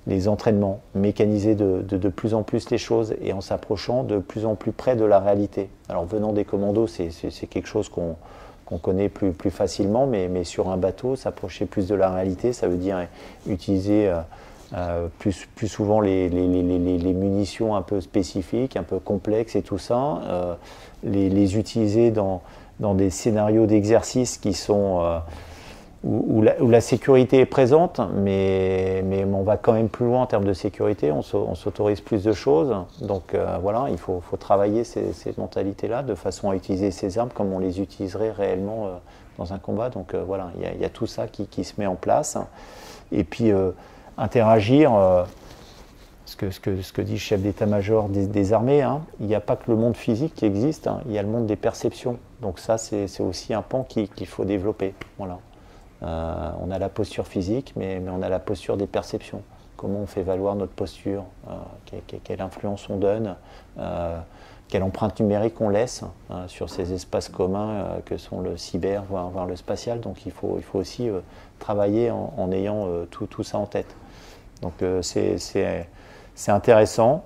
A: les entraînements, mécaniser de plus en plus les choses et en s'approchant de plus en plus près de la réalité. Alors venant des commandos, c'est quelque chose qu'on connaît plus facilement, mais sur un bateau, s'approcher plus de la réalité, ça veut dire utiliser plus souvent les munitions un peu spécifiques, un peu complexes et tout ça, les utiliser dans des scénarios d'exercice qui sont où la sécurité est présente, mais on va quand même plus loin en termes de sécurité, on s'autorise plus de choses. Donc voilà, il faut travailler ces mentalités-là de façon à utiliser ces armes comme on les utiliserait réellement dans un combat. Donc voilà, il y a tout ça qui se met en place. Et puis interagir, ce que dit le chef d'état-major des armées, hein, il n'y a pas que le monde physique qui existe, hein, il y a le monde des perceptions. Donc ça, c'est aussi un pan qu'il faut développer. Voilà. On a la posture physique, mais on a la posture des perceptions. Comment on fait valoir notre posture, quelle influence on donne, quelle empreinte numérique on laisse sur ces espaces communs que sont le cyber, voire le spatial. Donc il faut aussi travailler en ayant tout ça en tête. Donc c'est intéressant.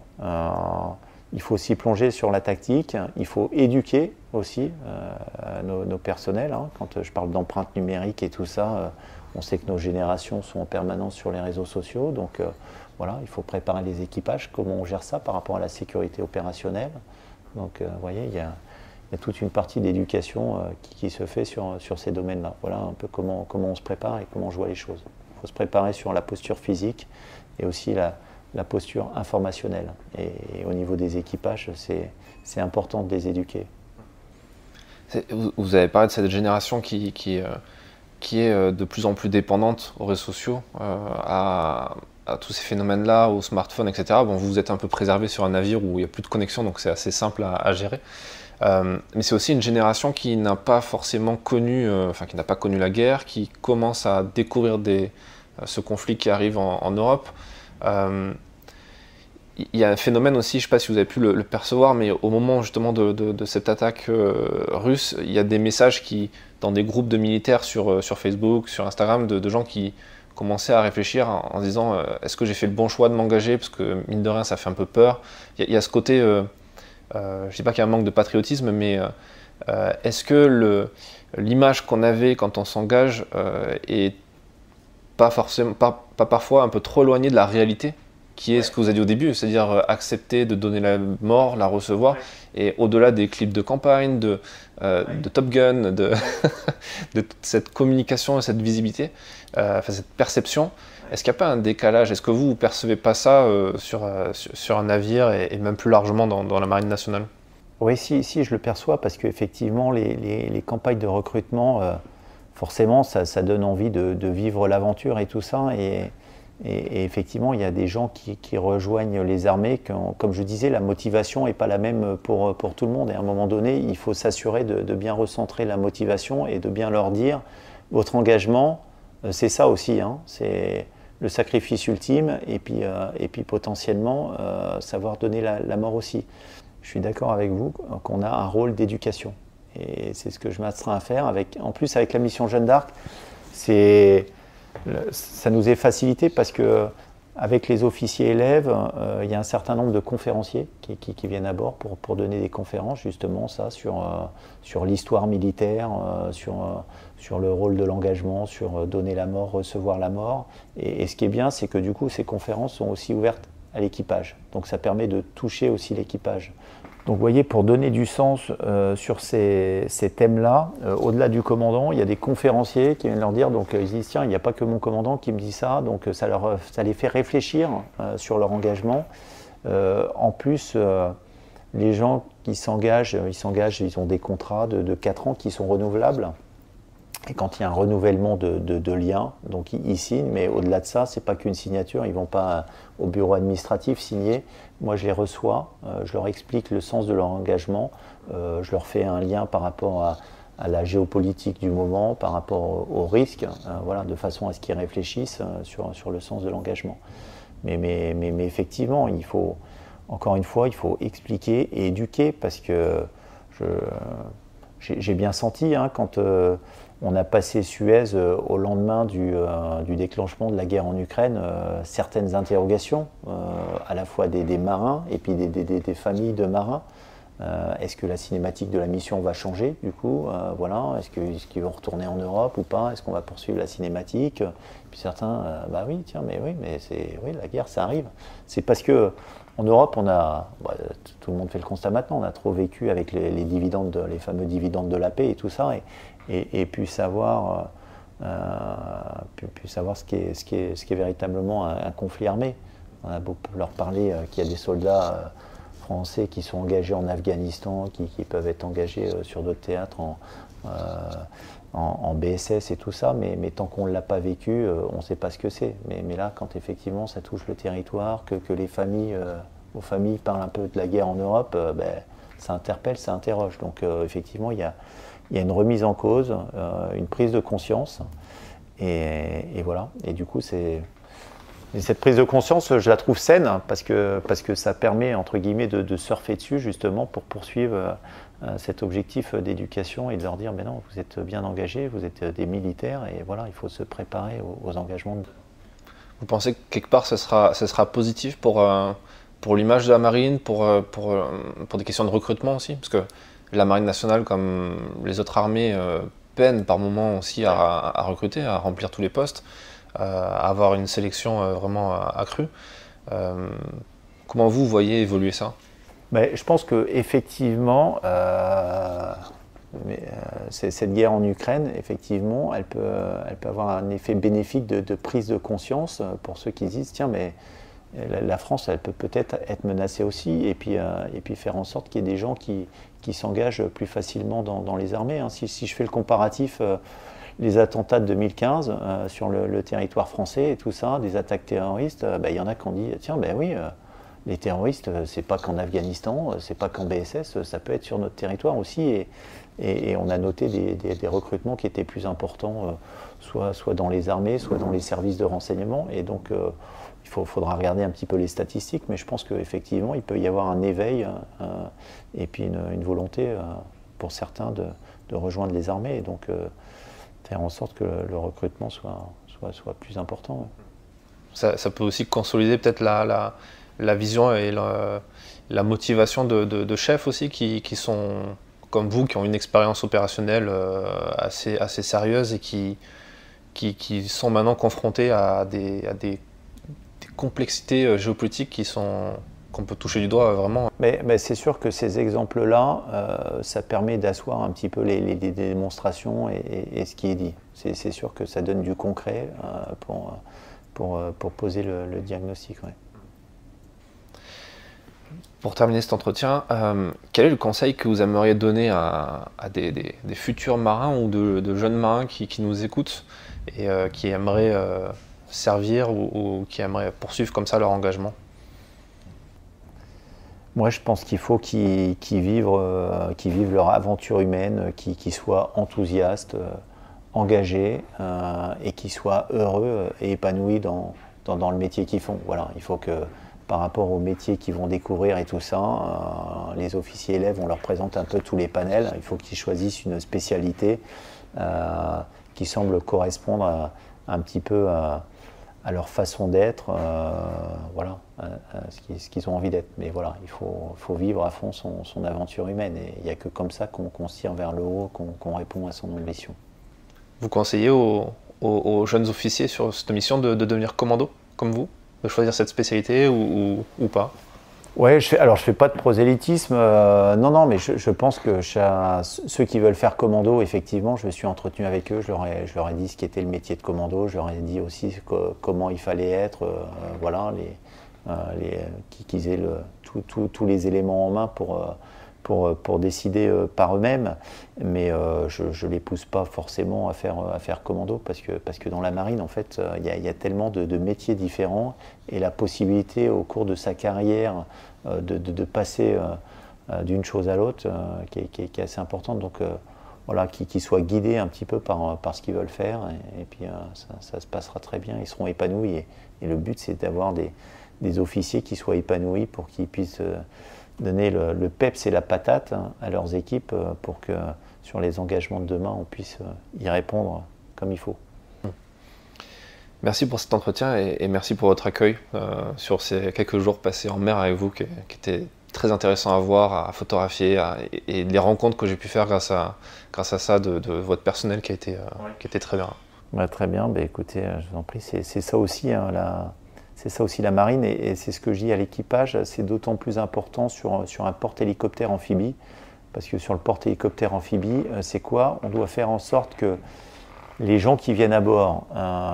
A: Il faut aussi plonger sur la tactique, il faut éduquer aussi nos personnels. Hein. Quand je parle d'empreinte numérique et tout ça, on sait que nos générations sont en permanence sur les réseaux sociaux, donc voilà, il faut préparer les équipages, comment on gère ça par rapport à la sécurité opérationnelle. Donc vous voyez, il y a toute une partie d'éducation qui se fait sur ces domaines-là. Voilà un peu comment on se prépare et comment je vois les choses. Il faut se préparer sur la posture physique et aussi la posture informationnelle. Et au niveau des équipages, c'est important de les éduquer.
B: Vous avez parlé de cette génération qui est de plus en plus dépendante aux réseaux sociaux, à tous ces phénomènes-là, aux smartphones, etc. Bon, vous êtes un peu préservé sur un navire où il n'y a plus de connexion, donc c'est assez simple à gérer. Mais c'est aussi une génération qui n'a pas forcément connu, qui n'a pas connu la guerre, qui commence à découvrir ce conflit qui arrive en Europe. Il y a un phénomène aussi, je ne sais pas si vous avez pu le percevoir, mais au moment justement de cette attaque russe, il y a des messages dans des groupes de militaires sur Facebook, sur Instagram, de gens qui commençaient à réfléchir en se disant est-ce que j'ai fait le bon choix de m'engager, parce que mine de rien ça fait un peu peur. Il y a ce côté, je ne dis pas qu'il y a un manque de patriotisme, mais est-ce que l'image qu'on avait quand on s'engage est pas parfois un peu trop éloignée de la réalité, qui est ce que vous avez dit au début, c'est-à-dire accepter de donner la mort, la recevoir, et au-delà des clips de campagne, de Top Gun, de toute cette communication et cette visibilité, cette perception, est-ce qu'il n'y a pas un décalage? Est-ce que vous ne percevez pas ça sur un navire et même plus largement dans la marine nationale?
A: Oui, si, je le perçois parce qu'effectivement, les campagnes de recrutement, forcément, ça donne envie de vivre l'aventure et tout ça. Et effectivement, il y a des gens qui rejoignent les armées. Comme je disais, la motivation n'est pas la même pour tout le monde. Et à un moment donné, il faut s'assurer de bien recentrer la motivation et de bien leur dire, votre engagement, c'est ça aussi, hein, c'est le sacrifice ultime et puis potentiellement savoir donner la mort aussi. Je suis d'accord avec vous qu'on a un rôle d'éducation. Et c'est ce que je m'astreins à faire. En plus, avec la mission Jeanne d'Arc, ça nous est facilité parce qu'avec les officiers élèves, il y a un certain nombre de conférenciers qui viennent à bord pour donner des conférences, justement, ça, sur l'histoire militaire, sur le rôle de l'engagement, sur donner la mort, recevoir la mort. Et ce qui est bien, c'est que du coup, ces conférences sont aussi ouvertes à l'équipage. Donc ça permet de toucher aussi l'équipage. Donc vous voyez, pour donner du sens sur ces thèmes-là, au-delà du commandant, il y a des conférenciers qui viennent leur dire, donc ils disent, tiens, il n'y a pas que mon commandant qui me dit ça, donc ça les fait réfléchir sur leur engagement. En plus, les gens qui s'engagent, ils ont des contrats de 4 ans qui sont renouvelables. Et quand il y a un renouvellement de liens, donc ils signent, mais au-delà de ça, c'est pas qu'une signature, ils ne vont pas au bureau administratif signer. Moi, je les reçois, je leur explique le sens de leur engagement, je leur fais un lien par rapport à la géopolitique du moment, par rapport aux risques, voilà, de façon à ce qu'ils réfléchissent sur le sens de l'engagement. Mais effectivement, encore une fois, il faut expliquer et éduquer, parce que j'ai bien senti, hein, quand on a passé Suez au lendemain du déclenchement de la guerre en Ukraine, certaines interrogations, à la fois des marins et puis des familles de marins. Est-ce que la cinématique de la mission va changer du coup, voilà. Est-ce qu'ils vont retourner en Europe ou pas? Est-ce qu'on va poursuivre la cinématique? Puis certains, bah oui, tiens, mais oui, la guerre, ça arrive. C'est parce que en Europe, tout le monde fait le constat maintenant, on a trop vécu avec les dividendes, les fameux dividendes de la paix et tout ça, et puis savoir ce qui est véritablement un conflit armé. On a beau leur parler qu'il y a des soldats français qui sont engagés en Afghanistan, qui peuvent être engagés sur d'autres théâtres en BSS et tout ça, mais tant qu'on ne l'a pas vécu, on ne sait pas ce que c'est. Mais là, quand effectivement ça touche le territoire, que les familles, aux familles parlent un peu de la guerre en Europe, ça interpelle, ça interroge. Donc effectivement, il y a une remise en cause, une prise de conscience, et voilà. Et du coup, cette prise de conscience, je la trouve saine, parce que ça permet, entre guillemets, de surfer dessus, justement, pour poursuivre cet objectif d'éducation et de leur dire, mais non, vous êtes bien engagés, vous êtes des militaires, et voilà, il faut se préparer aux engagements.
B: Vous pensez que quelque part, ce sera positif pour l'image de la marine, pour des questions de recrutement aussi? Parce que la marine nationale, comme les autres armées, peine par moments aussi à recruter, à remplir tous les postes, à avoir une sélection vraiment accrue. Comment vous voyez évoluer ça?
A: Je pense qu'effectivement, cette guerre en Ukraine, effectivement, elle peut avoir un effet bénéfique de prise de conscience pour ceux qui disent, tiens, mais la France, elle peut peut-être être menacée aussi, et puis faire en sorte qu'il y ait des gens qui s'engagent plus facilement dans les armées. Hein. Si je fais le comparatif, les attentats de 2015 sur le territoire français et tout ça, des attaques terroristes, il y en a qui ont dit, tiens, oui, les terroristes, c'est pas qu'en Afghanistan, c'est pas qu'en BSS, ça peut être sur notre territoire aussi, et on a noté des recrutements qui étaient plus importants, soit dans les armées, soit dans les services de renseignement, et donc il faudra regarder un petit peu les statistiques, mais je pense qu'effectivement, il peut y avoir un éveil et puis une volonté pour certains de rejoindre les armées, et donc faire en sorte que le recrutement soit plus important.
B: Ça peut aussi consolider peut-être la vision et la motivation de chefs aussi qui sont comme vous, qui ont une expérience opérationnelle assez sérieuse et qui sont maintenant confrontés à des complexités géopolitiques qu'on peut toucher du doigt vraiment.
A: Mais c'est sûr que ces exemples-là, ça permet d'asseoir un petit peu les démonstrations et ce qui est dit. C'est sûr que ça donne du concret pour poser le diagnostic. Ouais.
B: Pour terminer cet entretien, quel est le conseil que vous aimeriez donner à des futurs marins ou de jeunes marins qui nous écoutent et qui aimeraient servir ou qui aimeraient poursuivre comme ça leur engagement?
A: Moi, je pense qu'il faut qu'ils vivent leur aventure humaine, qu'ils soient enthousiastes, engagés et qu'ils soient heureux et épanouis dans le métier qu'ils font. Voilà, il faut que par rapport au métier qu'ils vont découvrir et tout ça, les officiers élèves, on leur présente un peu tous les panels. Il faut qu'ils choisissent une spécialité qui semble correspondre un petit peu à leur façon d'être, voilà, à ce qu'ils ont envie d'être. Mais voilà, il faut vivre à fond son aventure humaine. Et il n'y a que comme ça qu'on se tire vers le haut, qu'on répond à son ambition.
B: Vous conseillez aux jeunes officiers sur cette mission de devenir commando, comme vous, de choisir cette spécialité ou pas?
A: Ouais, je fais pas de prosélytisme, non, mais je pense que ceux qui veulent faire commando, effectivement, je me suis entretenu avec eux, je leur ai dit ce qu'était le métier de commando, je leur ai dit aussi comment il fallait être, voilà, qu'ils aient tous les éléments en main pour décider par eux-mêmes, mais je les pousse pas forcément à faire commando parce que dans la marine, en fait, il y a tellement de métiers différents et la possibilité au cours de sa carrière de passer d'une chose à l'autre qui est assez importante. Donc voilà, qu'ils soient guidés un petit peu par ce qu'ils veulent faire et puis ça se passera très bien, ils seront épanouis et le but c'est d'avoir des officiers qui soient épanouis pour qu'ils puissent donner le peps et la patate à leurs équipes pour que sur les engagements de demain, on puisse y répondre comme il faut.
B: Merci pour cet entretien et merci pour votre accueil sur ces quelques jours passés en mer avec vous qui étaient très intéressants à voir, à photographier et les rencontres que j'ai pu faire grâce à ça de votre personnel qui a été très bien.
A: Ouais, très bien, écoutez, je vous en prie, c'est ça aussi c'est ça aussi la marine et c'est ce que je dis à l'équipage, c'est d'autant plus important sur un porte-hélicoptère amphibie parce que sur le porte-hélicoptère amphibie, c'est quoi? On doit faire en sorte que les gens qui viennent à bord,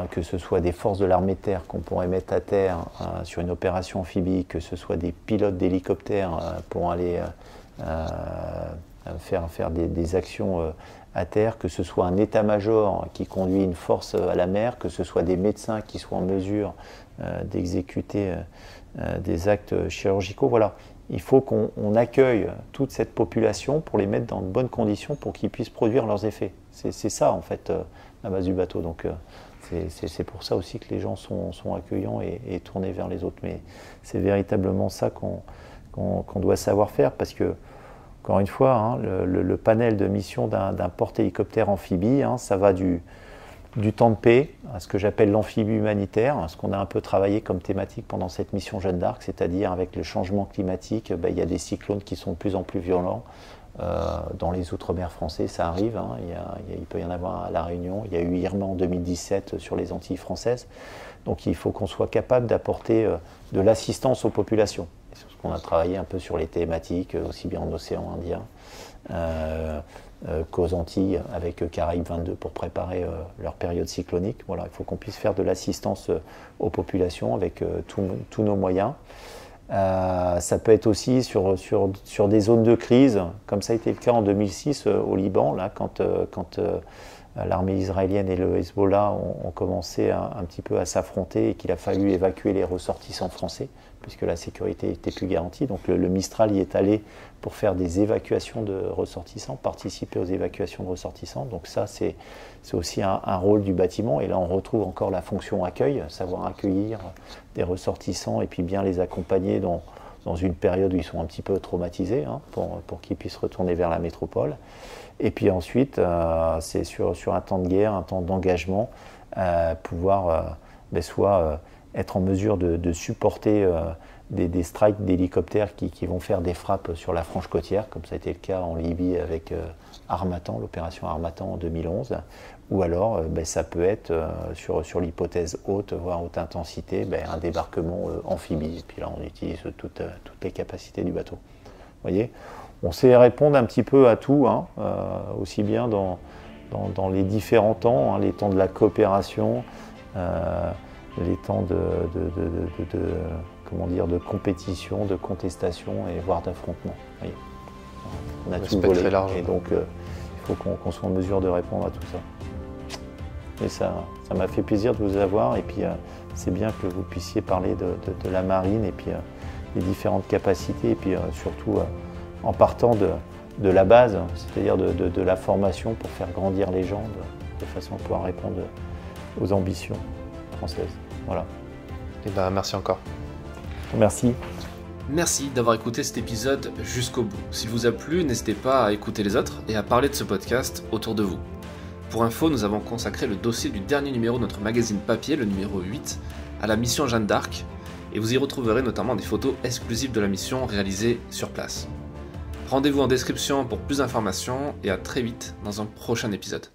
A: que ce soit des forces de l'armée de terre qu'on pourrait mettre à terre sur une opération amphibie, que ce soit des pilotes d'hélicoptères pour aller faire des actions à terre, que ce soit un état-major qui conduit une force à la mer, que ce soit des médecins qui soient en mesure d'exécuter des actes chirurgicaux. Voilà, il faut qu'on accueille toute cette population pour les mettre dans de bonnes conditions pour qu'ils puissent produire leurs effets. C'est ça en fait la base du bateau. Donc c'est pour ça aussi que les gens sont accueillants et tournés vers les autres. Mais c'est véritablement ça qu'on doit savoir faire parce que, encore une fois, le panel de mission d'un porte-hélicoptère amphibie, ça va du temps de paix à ce que j'appelle l'amphibie humanitaire, ce qu'on a un peu travaillé comme thématique pendant cette mission Jeanne d'Arc, c'est-à-dire avec le changement climatique, il y a des cyclones qui sont de plus en plus violents. Dans les outre-mer français, ça arrive, il peut y en avoir à La Réunion, il y a eu Irma en 2017 sur les Antilles françaises, donc il faut qu'on soit capable d'apporter de l'assistance aux populations. C'est ce qu'on a travaillé un peu sur les thématiques, aussi bien en océan Indien qu'aux Antilles avec Caraïbes 22 pour préparer leur période cyclonique. Voilà, il faut qu'on puisse faire de l'assistance aux populations avec tous nos moyens. Ça peut être aussi sur des zones de crise, comme ça a été le cas en 2006 au Liban, là, quand l'armée israélienne et le Hezbollah ont commencé un petit peu à s'affronter et qu'il a fallu évacuer les ressortissants français, puisque la sécurité n'était plus garantie. Donc le Mistral y est allé pour faire des évacuations de ressortissants, participer aux évacuations de ressortissants. Donc ça, c'est aussi un rôle du bâtiment. Et là, on retrouve encore la fonction accueil, savoir accueillir des ressortissants et puis bien les accompagner dans une période où ils sont un petit peu traumatisés, pour qu'ils puissent retourner vers la métropole. Et puis ensuite, c'est sur un temps de guerre, un temps d'engagement, pouvoir soit être en mesure de supporter des strikes d'hélicoptères qui vont faire des frappes sur la frange côtière, comme ça a été le cas en Libye avec Harmattan, l'opération Harmattan en 2011, ou alors ça peut être sur l'hypothèse haute, voire haute intensité, un débarquement amphibie, et puis là on utilise toutes les capacités du bateau. Vous voyez, on sait répondre un petit peu à tout, aussi bien dans les différents temps, les temps de la coopération, les temps de compétition, de contestation et voire d'affrontement. On a tout
B: volé,
A: volé,
B: très large.
A: et donc il faut qu'on soit en mesure de répondre à tout ça. Et ça m'a fait plaisir de vous avoir, et puis c'est bien que vous puissiez parler de la marine et puis des différentes capacités, et puis surtout en partant de la base, c'est-à-dire de la formation pour faire grandir les gens de façon à pouvoir répondre aux ambitions françaises. Voilà.
B: Et merci encore.
A: Merci.
B: Merci d'avoir écouté cet épisode jusqu'au bout. S'il vous a plu, n'hésitez pas à écouter les autres et à parler de ce podcast autour de vous. Pour info, nous avons consacré le dossier du dernier numéro de notre magazine papier, le numéro 8, à la mission Jeanne d'Arc, et vous y retrouverez notamment des photos exclusives de la mission réalisées sur place. Rendez-vous en description pour plus d'informations et à très vite dans un prochain épisode.